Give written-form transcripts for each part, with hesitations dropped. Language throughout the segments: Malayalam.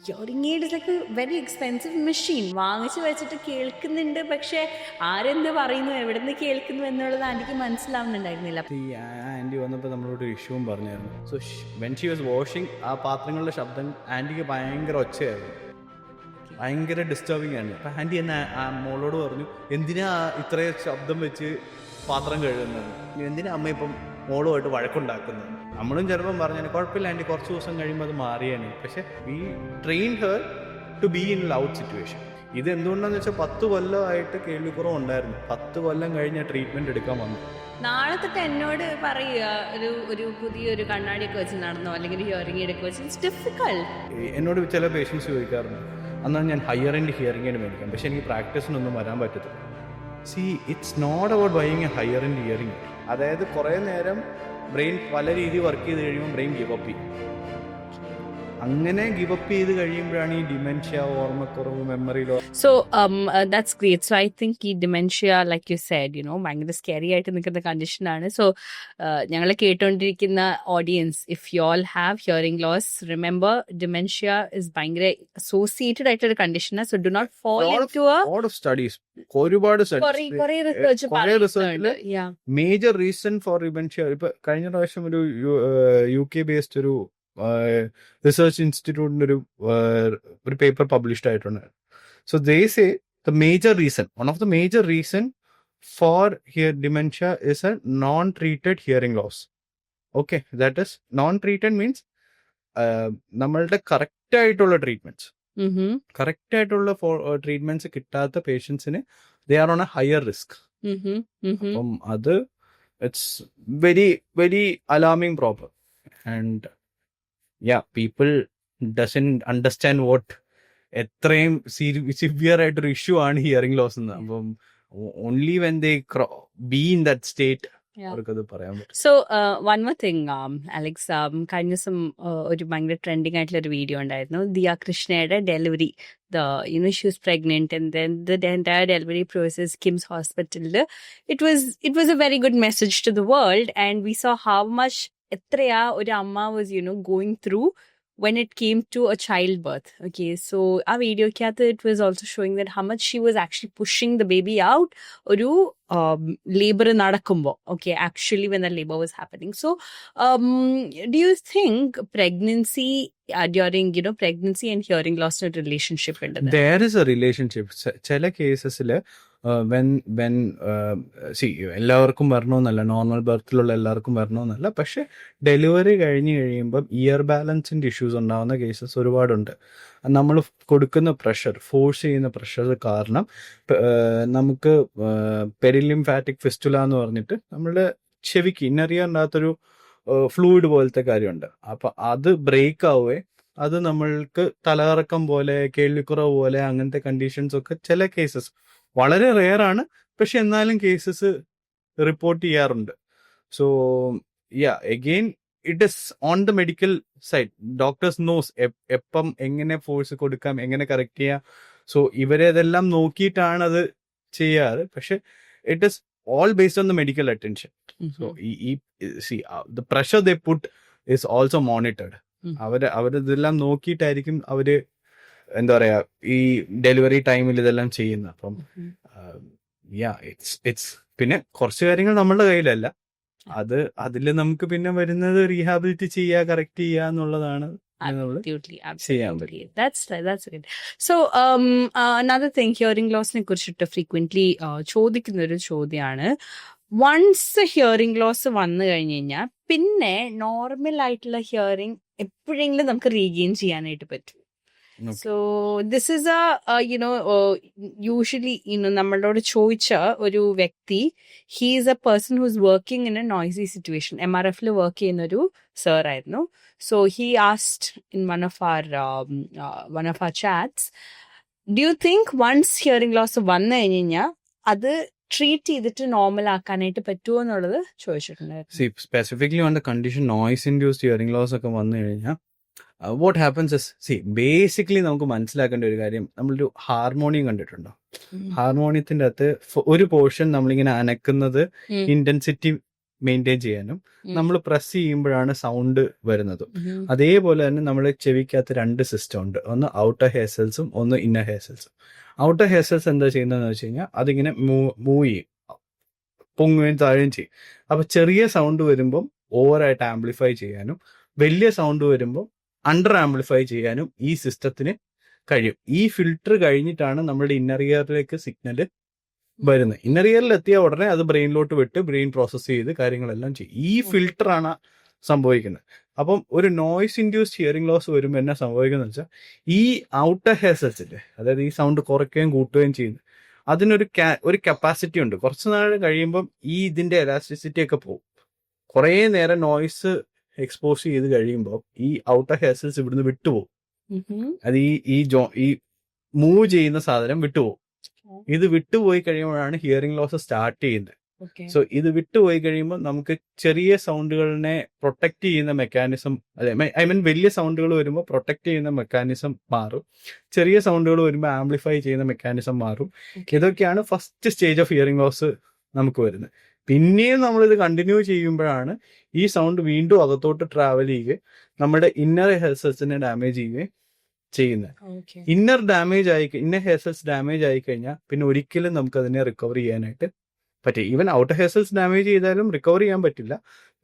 Hearing aid is like A very expensive machine. വാങ്ങിച്ച് വെച്ചിട്ട് കേൾക്കുന്നുണ്ട്, പക്ഷെ ആരെന്ത് പറയുന്നു, എവിടെ നിന്ന് കേൾക്കുന്നു എന്നുള്ളത് ആൻറ്റിക്ക് മനസ്സിലാവുന്നുണ്ടായിരുന്നില്ല. ഈ ആൻറ്റി വന്നപ്പോൾ നമ്മളോട് ഇഷ്യൂവും പറഞ്ഞായിരുന്നു. So when she was washing, ആ പാത്രങ്ങളുടെ ശബ്ദം ആൻറ്റിക്ക് ഭയങ്കര ഒച്ചയായിരുന്നു, ഭയങ്കര ഡിസ്റ്റർബിങ് ആണ്. അപ്പം ആൻറ്റി എന്നെ മോളോട് പറഞ്ഞു, എന്തിനാ ഇത്രയും ശബ്ദം വെച്ച് പാത്രം കഴുകുന്നത്, എന്തിനാ അമ്മ ഇപ്പം മോളുമായിട്ട് വഴക്കുണ്ടാക്കുന്നത്. നമ്മളും ചിലപ്പം പറഞ്ഞു കുഴപ്പമില്ല ആൻറ്റി, കുറച്ച് ദിവസം കഴിയുമ്പോൾ അത് മാറിയാണ്. പക്ഷെ we train her to be in loud situation. ഇത് എന്തുകൊണ്ടാന്ന് വെച്ചാൽ 10 കൊല്ലമായിട്ട് കേൾവിക്കുറവ് ഉണ്ടായിരുന്നു. 10 കൊല്ലം കഴിഞ്ഞ ട്രീറ്റ്മെൻറ്റ് എടുക്കാൻ വന്നു. നാളെ തൊട്ട് എന്നോട് പറയുക ഒരു പുതിയൊരു കണ്ണാടിയൊക്കെ വെച്ച് നടന്നോ, അല്ലെങ്കിൽ ഹിയറിംഗ് എയ്ഡ് ഒക്കെ വെച്ച്. It's difficult. എന്നോട് ചില പേഷ്യൻസ് ചോദിക്കാറുണ്ട്, എന്നാൽ ഞാൻ ഹയർ എൻഡ് ഹിയറിംഗ് എയ്ഡ് മേടിക്കാം, പക്ഷെ എനിക്ക് പ്രാക്ടീസിനൊന്നും വരാൻ പറ്റത്തില്ല. See, it's not about buying a higher end hearing. അതായത് കുറേ നേരം ബ്രെയിൻ പല രീതിയിൽ വർക്ക് ചെയ്ത് കഴിയുമ്പോൾ ബ്രെയിൻ ഗിവ് അപ്പ് ചെയ്യും. അങ്ങനെ ഗിവ് അപ്പ് ചെയ്ത് കഴിയുമ്പോഴാണ് ഈ ഡിമെൻഷ്യ, ഓർമ്മക്കുറവ്, memory loss. So that's great. So I think ഈ dementia, like you said, ഭയങ്കര സ്കെറി ആയിട്ട് നിൽക്കുന്ന കണ്ടീഷനാണ്. സോ ഞങ്ങൾ കേട്ടോണ്ടിരിക്കുന്ന audience, if you all have hearing loss, remember dementia is ഭയങ്കര അസോസിയേറ്റഡ് ആയിട്ടുള്ള ഒരു കണ്ടീഷനാണ്. So do not fall into ഒരുപാട് research. Major reason for dementia. ഇപ്പൊ കഴിഞ്ഞ പ്രാവശ്യം ഒരു UK ബേസ്ഡ് ഒരു റിസർച്ച് ഇൻസ്റ്റിറ്റ്യൂട്ടിന്റെ ഒരു പേപ്പർ പബ്ലിഷ്ഡ് ആയിട്ടുണ്ട്. So they say the major reason, one of the major reason for dementia is a non-treated hearing loss. Okay, that is non-treated means നമ്മളുടെ കറക്റ്റ് ആയിട്ടുള്ള ട്രീറ്റ്മെന്റ്സ് കിട്ടാത്ത പേഷ്യൻസിന് they are on A higher risk. അപ്പം അത് it's very very alarming problem. And people doesn't understand what എത്രയും സിവിയർ ആയിട്ടൊരു ഇഷ്യൂ ആണ് ഹിയറിംഗ് ലോസ് എന്ന്. അപ്പം only when they be in that state അവർക്കത് പറയാൻ പറ്റും. So one more thing, Alex, കഴിഞ്ഞ ദിവസം ഒരു ഭയങ്കര ട്രെൻഡിങ് ആയിട്ടുള്ള ഒരു വീഡിയോ ഉണ്ടായിരുന്നു. ദിയ കൃഷ്ണയുടെ delivery. She was pregnant, and then the entire delivery process, Kim's Hospital, it was a very good message to the world, and we saw how much എത്രയാ ഒരു അമ്മ was going through when it came to a childbirth. Okay, so ആ വീഡിയോക്കകത്ത് it was also showing that how much she was actually pushing the baby out ഒരു labor നടക്കുമ്പോൾ. Okay, actually when the labor was happening. So do you think pregnancy during pregnancy and hearing loss a relationship ഉണ്ട്? There is a relationship. ചില കേസസിൽ എല്ലാവർക്കും വരണമെന്നല്ല, നോർമൽ ബർത്തിലുള്ള എല്ലാവർക്കും വരണമെന്നല്ല, പക്ഷെ ഡെലിവറി കഴിഞ്ഞ് കഴിയുമ്പം ഇയർ ബാലൻസിന്റെ ഇഷ്യൂസ് ഉണ്ടാവുന്ന കേസസ് ഒരുപാടുണ്ട്. നമ്മൾ കൊടുക്കുന്ന പ്രഷർ, ഫോഴ്സ് ചെയ്യുന്ന പ്രഷർ കാരണം നമുക്ക് പെരിലിംഫാറ്റിക് ഫിസ്റ്റുല എന്ന് പറഞ്ഞിട്ട് നമ്മളുടെ ചെവിക്ക് ഇന്നറിയാണ്ടാത്തൊരു ഫ്ലൂയിഡ് പോലത്തെ കാര്യമുണ്ട്. അപ്പൊ അത് ബ്രേക്ക് ആവുകയെ അത് നമ്മൾക്ക് തലകറക്കം പോലെ, കേൾവിക്കുറവ് പോലെ, അങ്ങനത്തെ കണ്ടീഷൻസ് ഒക്കെ ചില കേസസ്, വളരെ റെയർ ആണ്, പക്ഷെ എന്നാലും കേസസ് റിപ്പോർട്ട് ചെയ്യാറുണ്ട്. So again it is on the medical side. Doctors knows എപ്പം എങ്ങനെ ഫോഴ്സ് കൊടുക്കാം, എങ്ങനെ കറക്റ്റ് ചെയ്യാം. സോ ഇവരെതെല്ലാം നോക്കിയിട്ടാണ് അത് ചെയ്യാറ്. പക്ഷെ it is all based on the medical attention. So the pressure they put is also monitored. അവരിതെല്ലാം നോക്കിയിട്ടായിരിക്കും അവര് എന്താ പറയാ ഈ ഡെലിവറി ടൈമിൽ ഇതെല്ലാം ചെയ്യുന്നത്. അപ്പം ഇറ്റ്സ് പിന്നെ കുറച്ച് കാര്യങ്ങൾ നമ്മളുടെ കയ്യിലല്ല. അതിൽ നമുക്ക് പിന്നെ വരുന്നത് റീഹാബിലിറ്റി ചെയ്യുക, കറക്റ്റ് ചെയ്യുക എന്നുള്ളതാണ്. Absolutely. That's good. So another thing, hearing loss ne kurichittu frequently ചോദിക്കുന്ന ഒരു ചോദ്യമാണ്, വൺസ് ഹിയറിംഗ് ലോസ് വന്നു കഴിഞ്ഞു കഴിഞ്ഞാൽ പിന്നെ നോർമൽ ആയിട്ടുള്ള ഹിയറിംഗ് എപ്പോഴെങ്കിലും നമുക്ക് റീഗെയിൻ ചെയ്യാനായിട്ട് പറ്റും. സോ ദിസ് ഇസ് യൂഷ്വലി നമ്മളോട് ചോദിച്ച ഒരു വ്യക്തി, he is A person who is working in A noisy situation. MRF work ചെയ്യുന്ന ഒരു സർ ആയിരുന്നു. So he asked in one of our chats, do you think once hearing loss വന്നു കഴിഞ്ഞാൽ അത് ട്രീറ്റ് ചെയ്തിട്ട് നോർമൽ ആക്കാനായിട്ട് പറ്റുമോ എന്നുള്ളത് ചോദിച്ചിട്ടുണ്ടായിരുന്നു. Specifically on the condition noise induced hearing loss ഒക്കെ വന്നു കഴിഞ്ഞാൽ വാട്ട് ഹാപ്പൻസ് ഇസ്, ബേസിക്കലി നമുക്ക് മനസ്സിലാക്കേണ്ട ഒരു കാര്യം, നമ്മളൊരു ഹാർമോണിയം കണ്ടിട്ടുണ്ടോ? ഹാർമോണിയത്തിന്റെ അകത്ത് ഒരു പോർഷൻ നമ്മളിങ്ങനെ അനക്കുന്നത് ഇന്റൻസിറ്റി മെയിൻറ്റെയിൻ ചെയ്യാനും ഉം. നമ്മൾ പ്രസ് ചെയ്യുമ്പോഴാണ് സൗണ്ട് വരുന്നത്. ഉം. അതേപോലെ തന്നെ നമ്മൾ ചെവിക്കകത്ത് 2 സിസ്റ്റം ഉണ്ട്. ഒന്ന് ഔട്ടർ ഹെയർ സെൽസും ഒന്ന് ഇന്നർ ഹെയർ സെൽസും. ഔട്ടർ ഹെയർ സെൽസ് എന്താ ചെയ്യുന്നതെന്ന് വെച്ച് കഴിഞ്ഞാൽ അതിങ്ങനെ മൂവ് ചെയ്യും, പൊങ്ങുകയും താഴുകയും ചെയ്യും. അപ്പൊ ചെറിയ സൗണ്ട് വരുമ്പം ഓവറായിട്ട് ആംപ്ലിഫൈ ചെയ്യാനും വലിയ സൗണ്ട് വരുമ്പോൾ അണ്ടർ ആംപ്ലിഫൈ ചെയ്യാനും ഈ സിസ്റ്റത്തിന് കഴിയും. ഈ ഫിൽട്ടർ കഴിഞ്ഞിട്ടാണ് നമ്മുടെ ഇന്നർ ഇയറിലേക്ക് സിഗ്നൽ വരുന്നത്. ഇന്നർ ഇയറിൽ എത്തിയ ഉടനെ അത് ബ്രെയിനിലോട്ട് വിട്ട് ബ്രെയിൻ പ്രോസസ്സ് ചെയ്ത് കാര്യങ്ങളെല്ലാം ചെയ്യും. ഈ ഫിൽട്ടറാണ് സംഭവിക്കുന്നത്. അപ്പം ഒരു നോയ്സ് ഇൻഡ്യൂസ്ഡ് ഹിയറിംഗ് ലോസ് വരുമ്പോൾ എന്നാ സംഭവിക്കുന്നത് വെച്ചാൽ ഈ ഔട്ടർ ഹെയർ സെൽസിന്റെ, അതായത് ഈ സൗണ്ട് കുറയ്ക്കുകയും കൂട്ടുകയും ചെയ്യുന്നു, അതിനൊരു ഒരു കപ്പാസിറ്റി ഉണ്ട്. കുറച്ച് നാൾ കഴിയുമ്പം ഈ ഇതിന്റെ എലാസ്റ്റിസിറ്റി ഒക്കെ പോകും. കുറേ നേരം നോയ്സ് എക്സ്പോസ് ചെയ്ത് കഴിയുമ്പോൾ ഈ ഔട്ടർ ഹെയർ സെൽസ് ഇവിടുന്ന് വിട്ടുപോകും. അത് ഈ മൂവ് ചെയ്യുന്ന സാധനം വിട്ടുപോകും. ഇത് വിട്ടുപോയി കഴിയുമ്പോഴാണ് ഹിയറിംഗ് ലോസ് സ്റ്റാർട്ട് ചെയ്യുന്നത്. സോ ഇത് വിട്ടുപോയി കഴിയുമ്പോൾ നമുക്ക് ചെറിയ സൗണ്ടുകളിനെ പ്രൊട്ടക്ട് ചെയ്യുന്ന മെക്കാനിസം, അല്ലെ ഐ മീൻ വലിയ സൗണ്ടുകൾ വരുമ്പോൾ പ്രൊട്ടക്ട് ചെയ്യുന്ന മെക്കാനിസം മാറും, ചെറിയ സൗണ്ടുകൾ വരുമ്പോൾ ആംപ്ലിഫൈ ചെയ്യുന്ന മെക്കാനിസം മാറും. ഇതൊക്കെയാണ് first stage of hearing loss നമുക്ക് വരുന്നത്. പിന്നെയും നമ്മളിത് കണ്ടിന്യൂ ചെയ്യുമ്പോഴാണ് ഈ സൗണ്ട് വീണ്ടും അകത്തോട്ട് ട്രാവൽ ചെയ്യുകയും നമ്മുടെ ഇന്നർ ഹെയർ സെൽസിനെ ഡാമേജ് ചെയ്യുകയും ചെയ്യുന്നത്. ഇന്നർ ഹെയർ സെൽസ് ഡാമേജ് ആയി കഴിഞ്ഞാൽ പിന്നെ ഒരിക്കലും നമുക്ക് അതിനെ റിക്കവർ ചെയ്യാനായിട്ട് പറ്റില്ല. Even outer hair cells damage ചെയ്താലും റിക്കവർ ചെയ്യാൻ പറ്റില്ല.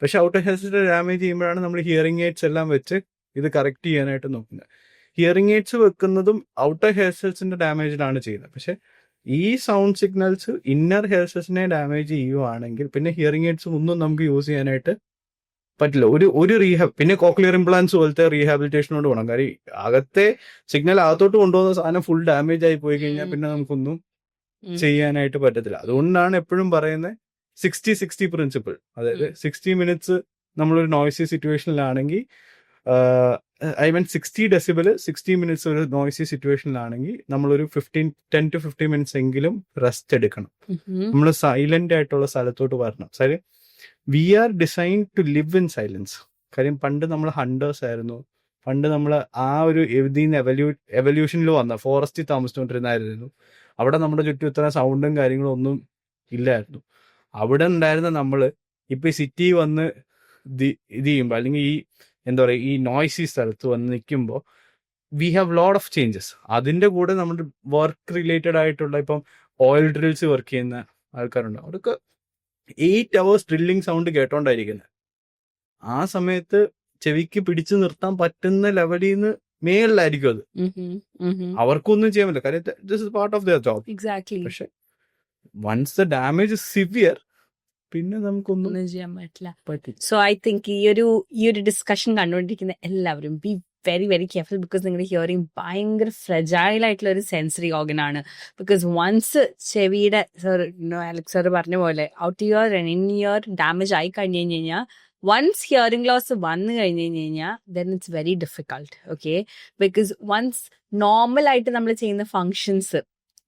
പക്ഷെ ഔട്ടർ ഹെയർ സെൽസ് ഡാമേജ് ചെയ്യുമ്പോഴാണ് നമ്മൾ ഹിയറിംഗ് എയ്ഡ്സ് എല്ലാം വെച്ച് ഇത് കറക്റ്റ് ചെയ്യാനായിട്ട് നോക്കുന്നത്. ഹിയറിംഗ് എയ്ഡ്സ് വെക്കുന്നതും ഔട്ടർ ഹെയർ സെൽസിന്റെ ഡാമേജിലാണ് ചെയ്യുന്നത്. പക്ഷെ ഈ സൗണ്ട് സിഗ്നൽസ് ഇന്നർ ഹെയർ സെൽസിനെ ഡാമേജ് ചെയ്യുവാണെങ്കിൽ പിന്നെ ഹിയറിംഗ് എയ്ഡ്സ് ഒന്നും നമുക്ക് യൂസ് ചെയ്യാനായിട്ട് പറ്റില്ല. ഒരു റീഹാബ്, പിന്നെ കോക്ലിയർ ഇംപ്ലാന്റ്സ് പോലത്തെ റീഹാബിലിറ്റേഷനോട് വേണം. കാര്യം അകത്തെ സിഗ്നൽ അകത്തോട്ട് കൊണ്ടുപോകുന്ന സാധനം ഫുൾ ഡാമേജ് ആയി പോയി കഴിഞ്ഞാൽ പിന്നെ നമുക്കൊന്നും ചെയ്യാനായിട്ട് പറ്റത്തില്ല. അതുകൊണ്ടാണ് എപ്പോഴും പറയുന്നത് 60-60 പ്രിൻസിപ്പിൾ. അതായത് 60 മിനിറ്റ്സ് നമ്മളൊരു നോയ്സി സിറ്റുവേഷനിലാണെങ്കിൽ, ഐ മീൻ 60 ഡെസിബിൾ 60 മിനിറ്റ്സ് ഒരു നോയ്സി സിറ്റുവേഷനിലാണെങ്കിൽ നമ്മളൊരു 10 to 15 മിനിറ്റ്സ് എങ്കിലും റെസ്റ്റ് എടുക്കണം. നമ്മൾ സൈലന്റ് ആയിട്ടുള്ള സ്ഥലത്തോട്ട് വരണം. We are design to live in silence. കാര്യം പണ്ട് നമ്മൾ ഹണ്ടേഴ്സ് ആയിരുന്നു. പണ്ട് നമ്മൾ ആ ഒരു ഇതിന്ന് എവല്യൂഷനിൽ വന്ന ഫോറസ്റ്റിൽ താമസിച്ചുകൊണ്ടിരുന്നായിരുന്നു. അവിടെ നമ്മുടെ ചുറ്റും ഇത്ര സൗണ്ടും കാര്യങ്ങളും ഒന്നും ഇല്ലായിരുന്നു. അവിടെ ഉണ്ടായിരുന്ന നമ്മൾ ഇപ്പൊ ഈ സിറ്റി വന്ന് ഇത് ചെയ്യുമ്പോൾ, അല്ലെങ്കിൽ ഈ എന്താ പറയുക, ഈ നോയ്സി സ്ഥലത്ത് വന്ന് നിൽക്കുമ്പോൾ we have lot of changes. അതിന്റെ കൂടെ നമ്മുടെ വർക്ക് റിലേറ്റഡ് ആയിട്ടുള്ള ഇപ്പം ഓയിൽ ഡ്രിൽസ് വർക്ക് ചെയ്യുന്ന ആൾക്കാരുണ്ട്. അവർക്ക് 8 hours ഡ്രില്ലിങ് സൗണ്ട് കേട്ടോണ്ടായിരിക്കുന്നത്. ആ സമയത്ത് ചെവിക്ക് പിടിച്ചു നിർത്താൻ പറ്റുന്ന ലെവലിൽ നിന്ന് മേളിലായിരിക്കും അത്. അവർക്കൊന്നും ചെയ്യാൻ പറ്റില്ല. കാര്യം this is part of their job. പക്ഷെ വൺസ് ദ ഡാമേജ് സിവിയർ പിന്നെ നമുക്കൊന്നും ചെയ്യാൻ പറ്റില്ല. സോ ഐ തിങ്ക് ഈ ഒരു ഡിസ്കഷൻ കണ്ടുകൊണ്ടിരിക്കുന്ന എല്ലാവരും be very very careful. Because നിങ്ങളുടെ ഹിയറിംഗ് ഭയങ്കര ഫ്രജൈൽ ആയിട്ടുള്ള ഒരു സെൻസറി ഓർഗൻ ആണ്. ബിക്കോസ് വൺസ് ചെവിയുടെ അലക്സ് സാർ പറഞ്ഞ പോലെ out ear and in ear damage ആയി കഴിഞ്ഞു കഴിഞ്ഞാൽ, വൺസ് ഹിയറിംഗ് ലോസ് വന്നു കഴിഞ്ഞു കഴിഞ്ഞാൽ then it's very difficult. Okay, because once normal ആയിട്ട് നമ്മൾ ചെയ്യുന്ന ഫങ്ഷൻസ്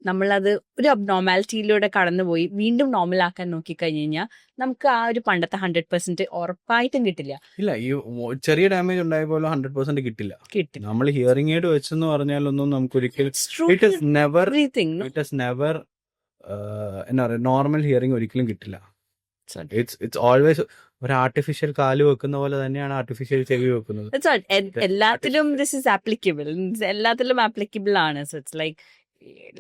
നമ്മളത് ഒരു അബ്നോർമാലിറ്റിയിലൂടെ കടന്നുപോയി വീണ്ടും നോർമൽ ആക്കാൻ നോക്കിക്കഴിഞ്ഞു കഴിഞ്ഞാൽ നമുക്ക് ആ ഒരു പണ്ടത്തെ 100% ഉറപ്പായിട്ടും കിട്ടില്ല. ഇല്ല, ഈ ചെറിയ ഡാമേജ് ഉണ്ടായ പോലെ 100% കിട്ടില്ല. നമ്മൾ ഹിയറിംഗ് എയ്ഡ് വെച്ചെന്ന് പറഞ്ഞാലൊന്നും നമുക്ക് ഒരിക്കലും എന്താ പറയുക, നോർമൽ ഹിയറിംഗ് ഒരിക്കലും കിട്ടില്ല. ഇറ്റ്സ് ഓൾവേസ് ഒരു ആർട്ടിഫിഷ്യൽ കാല് വെക്കുന്ന പോലെ തന്നെയാണ് ആർട്ടിഫിഷ്യൽ ചെവി വെക്കുന്നത്. എല്ലാത്തിലും ദിസ് ഇസ് ആപ്ലിക്കബിൾ, എല്ലാത്തിലും ആപ്ലിക്കബിൾ ആണ്. So it's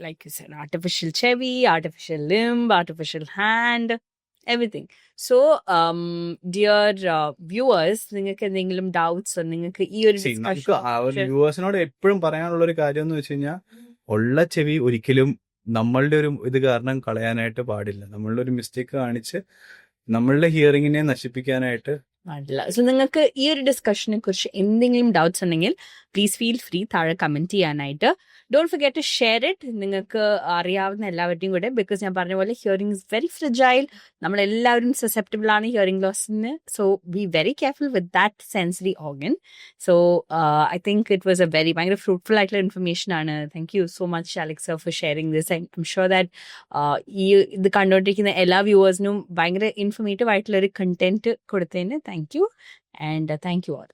like you said, artificial chevi, artificial limb, artificial hand, everything. So dear viewers, നിങ്ങൾക്ക് എന്തെങ്കിലും ഡൗട്ട്സ്, നിങ്ങൾക്ക് ഈ ഒരു വ്യൂവേഴ്സിനോട് എപ്പോഴും പറയാനുള്ള ഒരു കാര്യം എന്ന് വെച്ച് കഴിഞ്ഞാൽ, ഉള്ള ചെവി ഒരിക്കലും നമ്മളുടെ ഒരു ഇത് കാരണം കളയാനായിട്ട് പാടില്ല. നമ്മളുടെ ഒരു മിസ്റ്റേക്ക് കാണിച്ച് നമ്മളുടെ ഹിയറിങ്ങിനെ നശിപ്പിക്കാനായിട്ട് പാടില്ല. സോ നിങ്ങൾക്ക് ഈ ഒരു ഡിസ്കഷനെ കുറിച്ച് എന്തെങ്കിലും ഡൗട്ട്സ് ഉണ്ടെങ്കിൽ പ്ലീസ് ഫീൽ ഫ്രീ താഴെ കമന്റ് ചെയ്യാനായിട്ട്. Don't forget to share it നിങ്ങൾക്ക് അറിയാവുന്ന എല്ലാവരുടെയും കൂടെ. ബിക്കോസ് ഞാൻ പറഞ്ഞ പോലെ ഹിയറിംഗ് ഇസ് വെരി ഫ്രജൈൽ. നമ്മളെല്ലാവരും സസെപ്റ്റബിൾ ആണ് ഹിയറിംഗ് ലോസിന്. So be very careful with that sensory organ. So I think it was ഭയങ്കര ഫ്രൂട്ട്ഫുൾ ആയിട്ടുള്ള ഇൻഫർമേഷൻ ആണ്. Thank you so much Alex for sharing this. I'm sure that ഈ ഇത് കണ്ടുകൊണ്ടിരിക്കുന്ന എല്ലാ വ്യൂവേഴ്സിനും ഭയങ്കര ഇൻഫർമേറ്റീവ് ആയിട്ടുള്ള ഒരു കണ്ടന്റ് കൊടുത്തതിന് thank you. And thank you all.